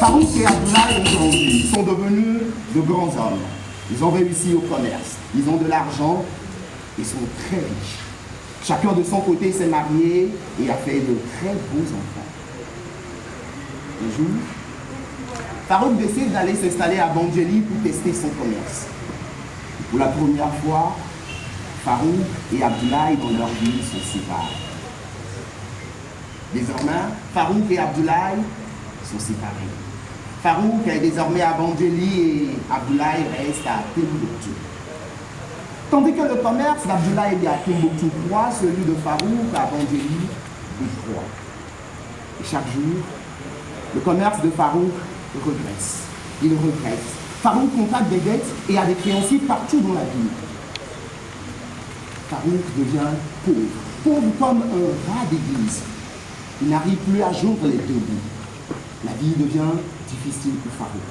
Farouk et Abdoulaye aujourd'hui sont devenus de grands hommes. Ils ont réussi au commerce, ils ont de l'argent, ils sont très riches. Chacun de son côté s'est marié et a fait de très beaux enfants. Un jour, Farouk décide d'aller s'installer à Bandjeli pour tester son commerce. Pour la première fois, Farouk et Abdoulaye dans leur vie se séparent. Désormais, Farouk et Abdoulaye sont séparés. Farouk est désormais à Bandjeli et Abdoulaye reste à Timbuktu. Tandis que le commerce d'Abdoulaye est à Timbuktu croît, celui de Farouk à Bandjeli décroît. Et chaque jour, le commerce de Farouk regresse. Il regrette. Farouk contracte des dettes et a des créanciers partout dans la ville. Farouk devient pauvre, pauvre comme un rat d'église. Il n'arrive plus à joindre les deux bouts. La vie devient difficile pour Farouk.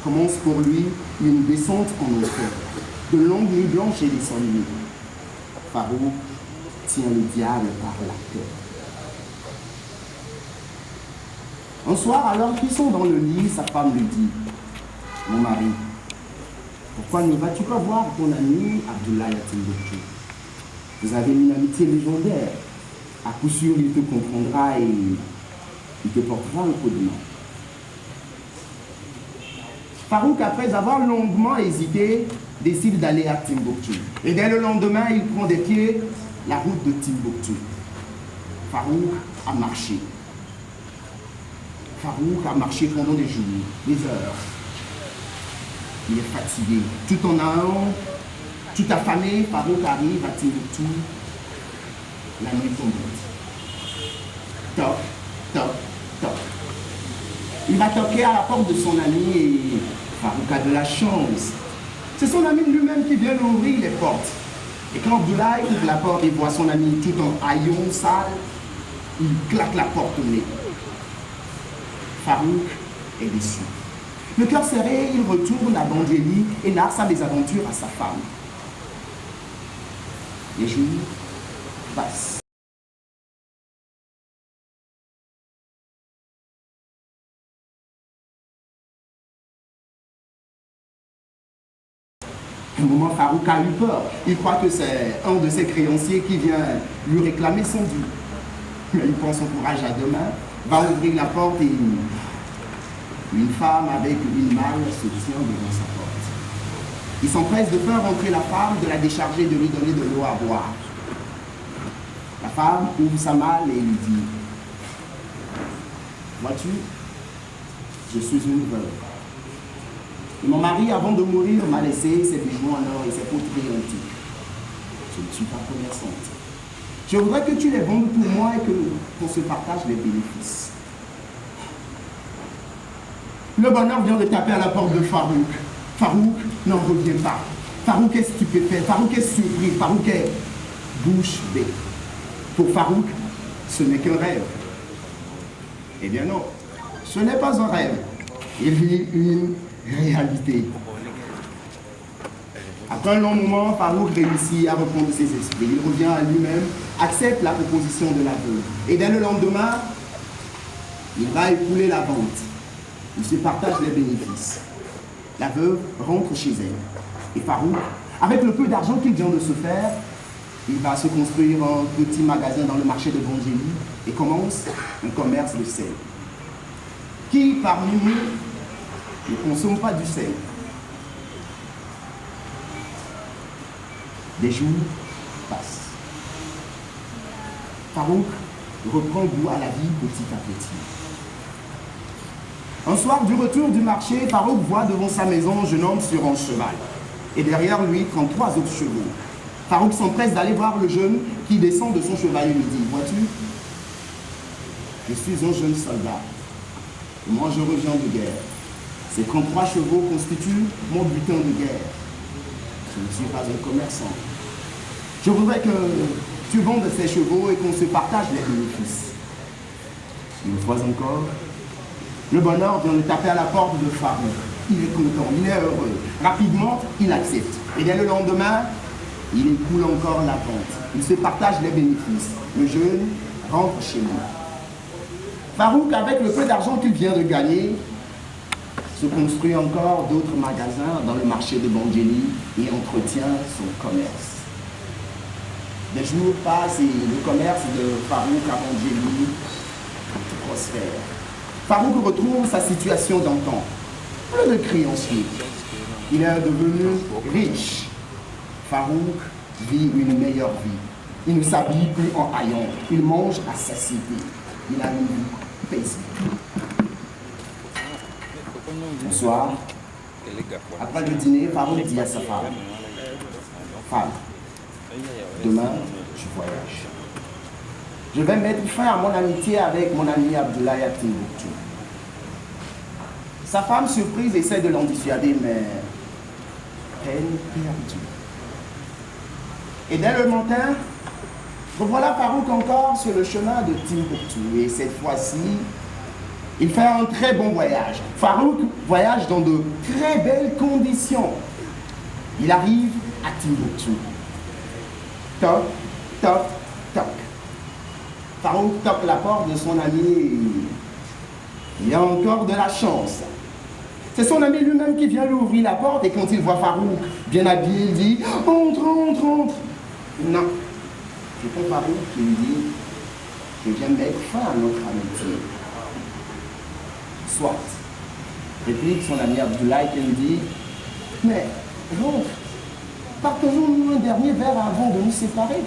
Commence pour lui une descente en enfer, de longues nuits blanches et des insomnies. Farouk tient le diable par la queue. Un soir, alors qu'ils sont dans le lit, sa femme lui dit: mon mari, pourquoi ne vas-tu pas voir ton ami Abdoulaye à Timbuktu? Vous avez une amitié légendaire. À coup sûr, il te comprendra et il te portera un coup de main. Farouk, après avoir longuement hésité, décide d'aller à Timbuktu. Et dès le lendemain, il prend des pieds la route de Timbuktu. Farouk a marché. Farouk a marché pendant des jours, des heures. Il est fatigué. Tout en allant, tout affamé, Farouk arrive à Timbuktu. La nuit tombante. Toc, toc, toc. Il va toquer à la porte de son ami et Farouk a de la chance. C'est son ami lui-même qui vient ouvrir les portes. Et quand Abdoulaye ouvre la porte et voit son ami tout en haillons sale, il claque la porte au nez. Farouk est déçu. Le cœur serré, il retourne à Bandjeli et narre sa mésaventure à sa femme. Les jours passent. À un moment, Farouk a eu peur. Il croit que c'est un de ses créanciers qui vient lui réclamer son dû. Mais il prend son courage à deux mains, va ouvrir la porte et une femme avec une malle se tient devant sa porte. Il s'empresse de faire rentrer la femme, de la décharger, de lui donner de l'eau à boire. La femme ouvre sa malle et lui dit: vois-tu, je suis une veuve. Et mon mari, avant de mourir, m'a laissé ses bijoux en or et ses poteries antiques. Je ne suis pas commerçante. Je voudrais que tu les vendes pour moi et qu'on se partage les bénéfices. Le bonheur vient de taper à la porte de Farouk. Farouk n'en revient pas. Farouk est stupéfait. Farouk est surpris. Farouk est bouche bée. Pour Farouk, ce n'est qu'un rêve. Eh bien non, ce n'est pas un rêve. Il vit une réalité. Après un long moment, Farouk réussit à reprendre ses esprits. Il revient à lui-même, accepte la proposition de la veuve. Et dès le lendemain, il va écouler la vente. Il se partage les bénéfices. La veuve rentre chez elle. Et Farouk, avec le peu d'argent qu'il vient de se faire, il va se construire un petit magasin dans le marché de Bandjeli et commence un commerce de sel. Qui parmi nous ne consomme pas du sel? Des jours passent. Farouk reprend goût à la vie petit à petit. Un soir, du retour du marché, Farouk voit devant sa maison un jeune homme sur un cheval. Et derrière lui, 33 autres chevaux. Farouk s'empresse d'aller voir le jeune qui descend de son cheval et lui dit: vois-tu, je suis un jeune soldat. Et moi, je reviens de guerre. Ces 33 chevaux constituent mon butin de guerre. Je ne suis pas un commerçant. Je voudrais que tu vendes ces chevaux et qu'on se partage les bénéfices. Une fois encore, le bonheur vient de taper à la porte de Farouk. Il est content, il est heureux. Rapidement, il accepte. Et dès le lendemain, il écoule encore la vente. Il se partage les bénéfices. Le jeune rentre chez lui. Farouk, avec le peu d'argent qu'il vient de gagner, se construit encore d'autres magasins dans le marché de Bangeli et entretient son commerce. Des jours passent et le commerce de Farouk à Bangeli prospère. Farouk retrouve sa situation d'antan, plus de créancier. Il est devenu riche. Farouk vit une meilleure vie. Il ne s'habille plus en haillons. Il mange à satiété. Il a une vie paisible. Bonsoir. Après le dîner, Farouk dit à sa femme, « Femme, demain, je voyage. Je vais mettre fin à mon amitié avec mon ami Abdoulaye à Timbuktu. » Sa femme, surprise, essaie de l'en dissuader, mais peine perdue. Et dès le matin, revoilà Farouk encore sur le chemin de Timbuktu. Et cette fois-ci, il fait un très bon voyage. Farouk voyage dans de très belles conditions. Il arrive à Timbuktu. Toc, toc, toc. Farouk toque la porte de son ami. Il a encore de la chance. C'est son ami lui-même qui vient lui ouvrir la porte et quand il voit Farouk bien habillé, il dit « Entre, entre, entre !» Non. C'est Farouk qui lui dit « Je viens mettre fin à notre amitié. » Soit. Réplique son ami Abdoulaye qui lui dit « Mais rentre, partons-nous un dernier verre avant de nous séparer. »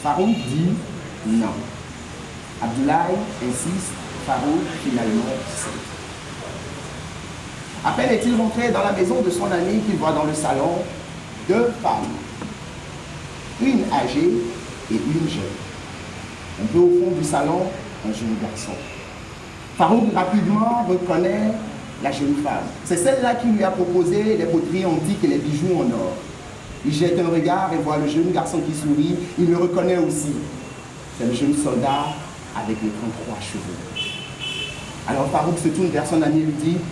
Farouk dit « Non. » Abdoulaye insiste, Farouk finalement cède. À peine est-il rentré dans la maison de son ami qu'il voit dans le salon deux femmes, une âgée et une jeune. Un peu au fond du salon, un jeune garçon. Farouk rapidement reconnaît la jeune femme. C'est celle-là qui lui a proposé les poteries antiques et les bijoux en or. Il jette un regard et voit le jeune garçon qui sourit. Il le reconnaît aussi. C'est le jeune soldat avec les 33 cheveux. Alors Farouk se tourne vers son ami et lui dit «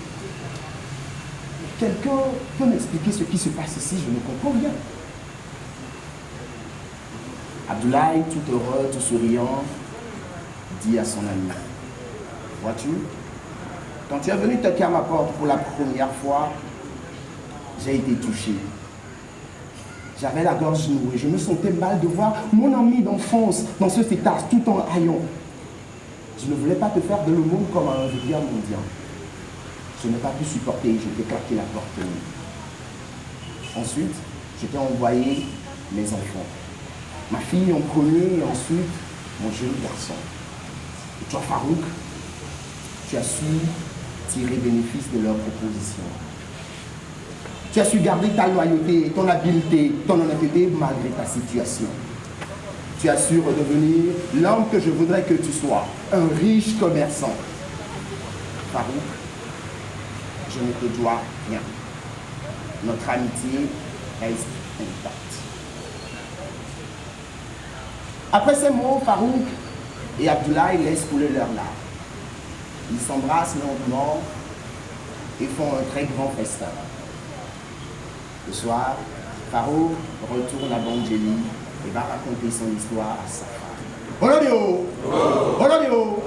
Quelqu'un peut m'expliquer ce qui se passe ici? Je ne comprends rien. » Abdoulaye, tout heureux, tout souriant, dit à son ami « Vois-tu, quand tu es venu toquer à ma porte pour la première fois, j'ai été touché. J'avais la gorge nouée, je me sentais mal de voir mon ami d'enfance dans ce état, tout en haillons. Je ne voulais pas te faire de l'aumône comme un vulgaire mendiant. Je n'ai pas pu supporter, je t'ai claqué la porte. Ensuite, je t'ai envoyé mes enfants. Ma fille en premier et ensuite mon jeune garçon. Et toi, Farouk, tu as su tirer bénéfice de leur proposition. Tu as su garder ta loyauté, ton habileté, ton honnêteté malgré ta situation. Tu as su redevenir l'homme que je voudrais que tu sois, un riche commerçant. Farouk, je ne te dois rien. Notre amitié reste intacte. Après ces mots, Farouk et Abdoulaye laissent couler leurs larmes. Ils s'embrassent lentement et font un très grand festin. Le soir, Farouk retourne à Bangeli et va raconter son histoire à sa femme. Olodio! Olodio!